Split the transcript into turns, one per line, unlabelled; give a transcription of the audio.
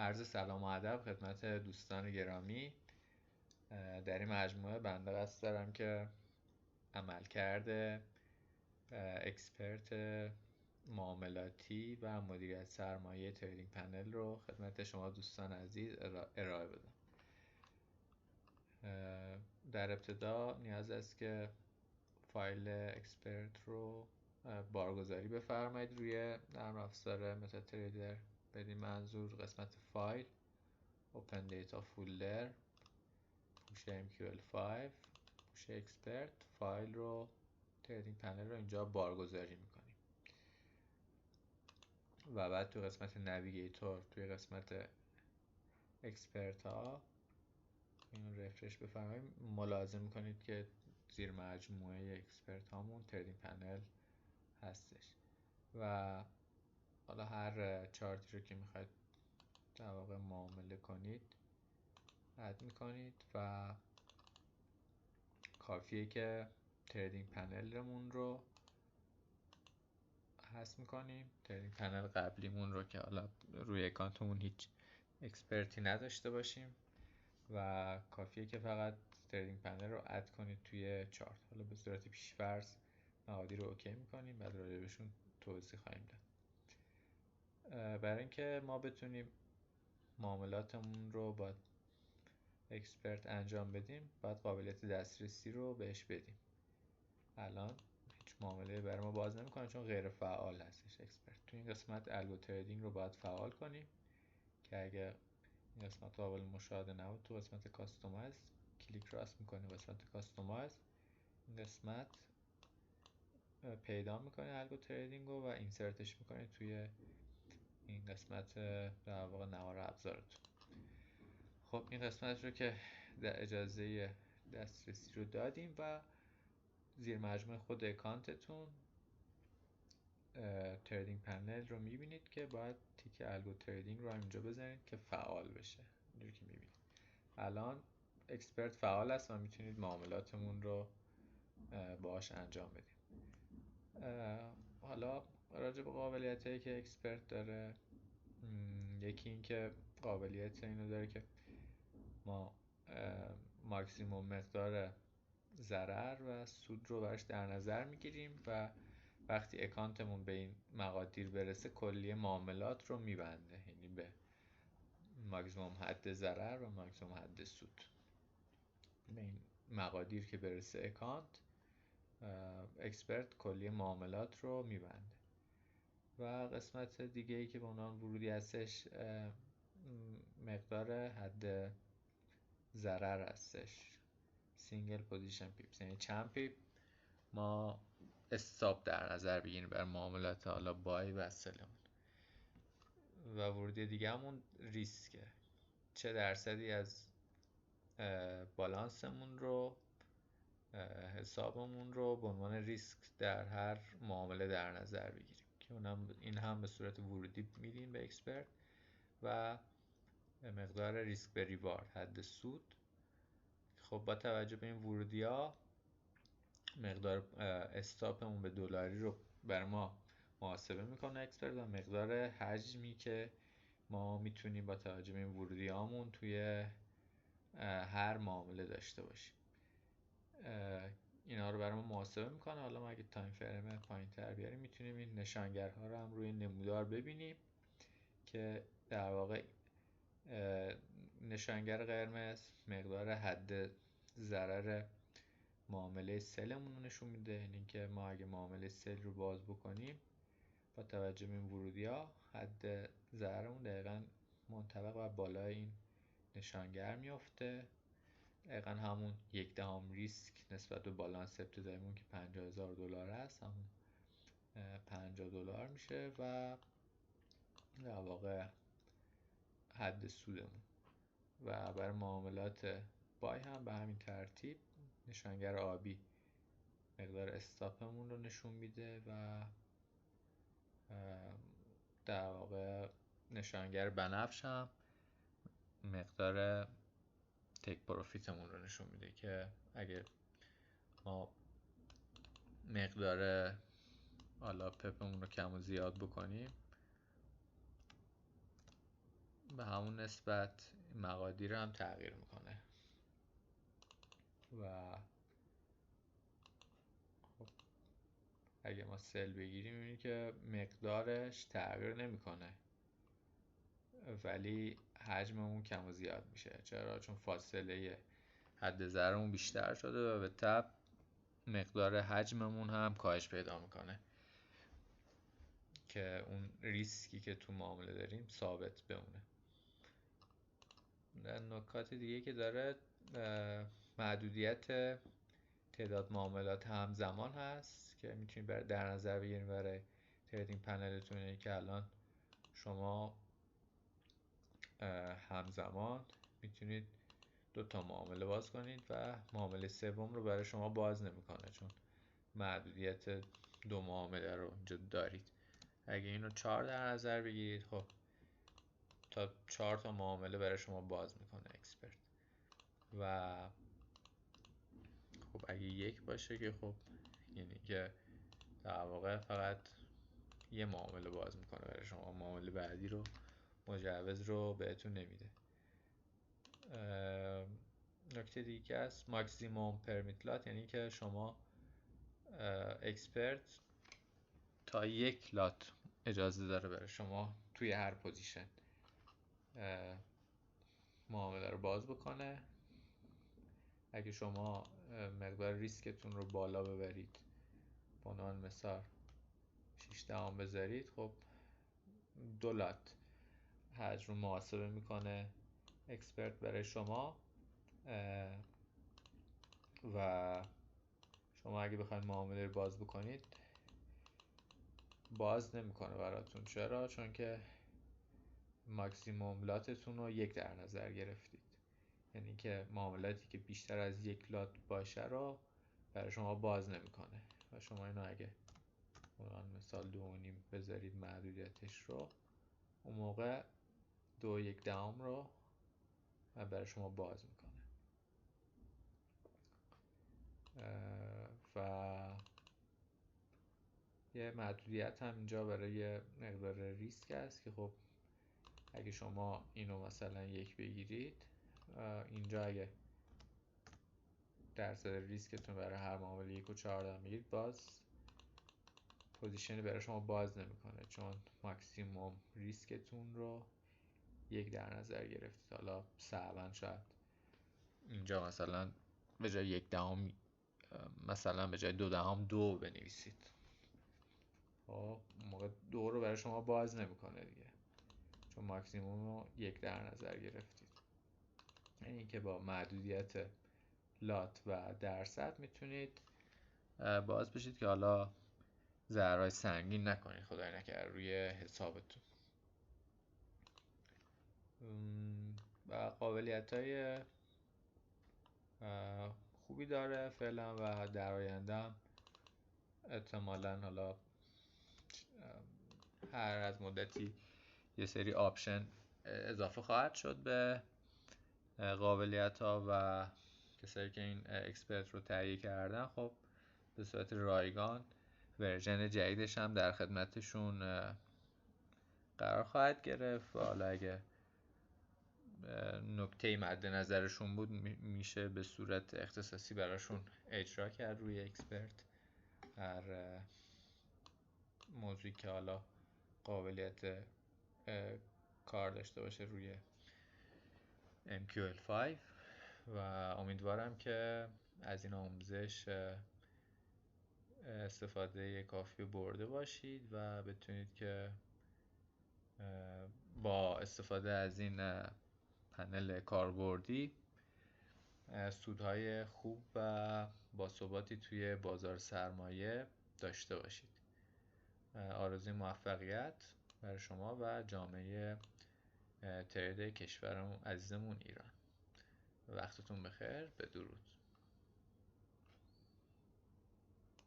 عرض سلام و ادب خدمت دوستان گرامی. در این مجموعه بنده قصد دارم که عملکرد اکسپرت معاملاتی و مدیریت سرمایه تریدینگ پنل رو خدمت شما دوستان عزیز ارائه بدم. در ابتدا نیاز است که فایل اکسپرت رو بارگذاری بفرمایید روی نرم افزار متاتریدر. بدین منظور قسمت فایل، Open Data Folder، پوشه MQL5، پوشه اکسپرت، فایل رو تریدینگ پنل رو اینجا بارگذاری میکنیم و بعد تو قسمت نویگیتور توی قسمت اکسپرت ها این رفرش بفرمایید. ملاحظه میکنید که زیر مجموعه اکسپرت هامون تریدینگ پنل هستش و حالا هر چارتی رو که میخواید در واقع معامله کنید اد میکنید و کافیه که تریدینگ پنلمون رو حذف میکنیم. تریدینگ پنل قبلیمون رو که حالا روی اکانتمون هیچ اکسپرتی نداشته باشیم و کافیه که فقط تریدینگ پنل رو اد کنید توی چارت. حالا به صورت پیش‌فرض مقادیر رو اوکی میکنیم، بعد راجعشون توضیح خواهیم داد. برای اینکه ما بتونیم معاملاتمون رو با اکسپرت انجام بدیم باید قابلیت دسترسی رو بهش بدیم. الان هیچ معامله برای ما باز نمیکنه چون غیر فعال هستش اکسپرت. تو این قسمت الگو تریدینگ رو باید فعال کنیم که اگه این قسمت قابل مشاهده نبود تو قسمت کاستومایز کلیک راست میکنیم، قسمت کاستومایز این قسمت پیدا میکنه الگو تریدینگ رو و اینسرتش میکنه توی این قسمت در واقع نوار ابزارتون. خب این قسمت رو که اجازه دسترسی رو دادیم و زیر مجموعه خود اکانتتون تریدینگ پنل رو میبینید که باید تیک الگو تریدینگ رو اینجا بزنید که فعال بشه. اینجوری که میبینید الان اکسپرت فعال است و میتونید معاملاتمون رو باهاش انجام بدید. حالا راجع به قابلیت هایی که اکسپرت داره، یکی این که قابلیت اینو داره که ما ماکسیموم مقدار ضرر و سود رو براش در نظر میگیریم و وقتی اکانتمون به این مقادیر برسه کلیه معاملات رو میبنده، یعنی به ماکسیموم حد ضرر و ماکسیموم حد سود. به این مقادیر که برسه اکانت، اکسپرت کلیه معاملات رو میبنده. و قسمت دیگه ای که به عنوان ورودی هستش مقدار حد ضرر هستش، سینگل پوزیشن پیپس، یعنی چند پیپ ما استاپ در نظر بگیریم بر معاملات حالا بای و سلمون. و ورودی دیگه همون ریسکه، چه درصدی از بالانسمون رو حسابمون رو به عنوان ریسک در هر معامله در نظر بگیریم که این هم به صورت ورودی میدیم به اکسپرت و مقدار ریسک به ریوارد، حد سود. خب با توجه به این ورودی ها مقدار استاپمون به دلاری رو بر ما محاسبه میکنه اکسپرت و مقدار حجمی که ما میتونیم با توجه به این ورودی هامون توی هر معامله داشته باشیم. اینا رو برای ما محاسبه میکنه. حالا ما اگه تایم فریم پایین تر بیاریم میتونیم این نشانگرها رو هم روی نمودار ببینیم که در واقع نشانگر قرمز مقدار حد ضرر معامله سلمون رو نشون میده، یعنی که ما اگه معامله سل رو باز بکنیم با توجه به این ورودی ها حد ضررمون دقیقاً منطبق و بالای این نشانگر میفته. دقیقاً همون 1/10 ریسک نسبت به بالانس ابتداییمون که $50,000 هست، همون $50 میشه و در واقع حد سودمون. و برای معاملات بای هم به همین ترتیب نشانگر آبی مقدار استاپمون رو نشون میده و در واقع نشانگر بنفش هم مقدار تک پروفیتمون رو نشون میده که اگه ما مقدار حالا پپمون رو کم و زیاد بکنیم به همون نسبت مقادیر هم تغییر میکنه و خب اگه ما سل بگیریم میبینید که مقدارش تغییر نمیکنه ولی حجممون کم و زیاد میشه. چرا؟ چون فاصله حد ضررمون بیشتر شده و به تبع مقدار حجممون هم کاهش پیدا میکنه که اون ریسکی که تو معامله داریم ثابت بمونه. نکات دیگه که داره محدودیت تعداد معاملات همزمان هست که میتونید در نظر بگیریم برای تریدینگ پنلتون که الان شما همزمان میتونید 2 تا معامله باز کنید و معامله سوم رو برای شما باز نمیکنه چون محدودیت 2 معامله رو اونجا دارید. اگه اینو 4 در نظر بگیرید خب تا 4 تا معامله برای شما باز میکنه اکسپرت و خب اگه 1 باشه که خب یعنی که در واقع فقط یه معامله باز میکنه برای شما، معامله بعدی رو مجوز رو بهتون نمیده. نکته دیگه است ماکسیموم پرمیت لات، یعنی که شما اکسپرت تا 1 لات اجازه داره برای شما توی هر پوزیشن معامله رو باز بکنه. اگه شما مقدار ریسکتون رو بالا ببرید، به عنوان مثال 6 دهم بذارید، خب 2 لات حجم رو محاسبه میکنه اکسپرت برای شما و شما اگه بخواید معامله رو باز بکنید باز نمیکنه براتون. چرا؟ چون که ماکسیموم لاتتون رو 1 در نظر گرفتید، یعنی که معاملاتی که بیشتر از 1 لات باشه رو برای شما باز نمیکنه و شما اینو اگه مثال 2.5 بذارید محدودیتش رو، اون موقع 2.1 رو برای شما باز میکنه. و یه محدودیت هم اینجا برای مقدار ریسک هست که خب اگه شما اینو مثلا 1 بگیرید، اینجا اگه درصد ریسکتون برای هر معامله 1.14 میگیرید، باز پوزیشنی برای شما باز نمیکنه چون ماکسیموم ریسکتون رو 1 در نظر گرفتید. حالا صعبا شاید اینجا مثلا به جای 1 دهم مثلا به جای 2 دهم 2 بنویسید، خب موقع 2 رو برای شما باز نمیکنه دیگه چون ماکسیموم رو 1 در نظر گرفتید. یعنی که با محدودیت لات و درصد میتونید باز بشید که حالا ضررهای سنگین نکنید خدای نکرده روی حسابتون. و قابلیت‌های خوبی داره فعلا و در آینده هم احتمالاً حالا هر از مدتی یه سری آپشن اضافه خواهد شد به قابلیت‌ها و کسایی که این اکسپرت رو تهیه کردن خب به صورت رایگان ورژن جدیدش هم در خدمتشون قرار خواهد گرفت و حالا اگه نکته مد نظرشون بود میشه به صورت اختصاصی براشون اجرا کرد روی اکسپرت. هر موضوعی که حالا قابلیت کار داشته باشه روی MQL5 و امیدوارم که از این آموزش استفاده کافی برده باشید و بتونید که با استفاده از این پنل کاربردی سودهای خوب و باثباتی توی بازار سرمایه داشته باشید. آرزوی موفقیت برای شما و جامعه ترید کشورمون عزیزمون ایران. وقتتون بخیر. بدرود.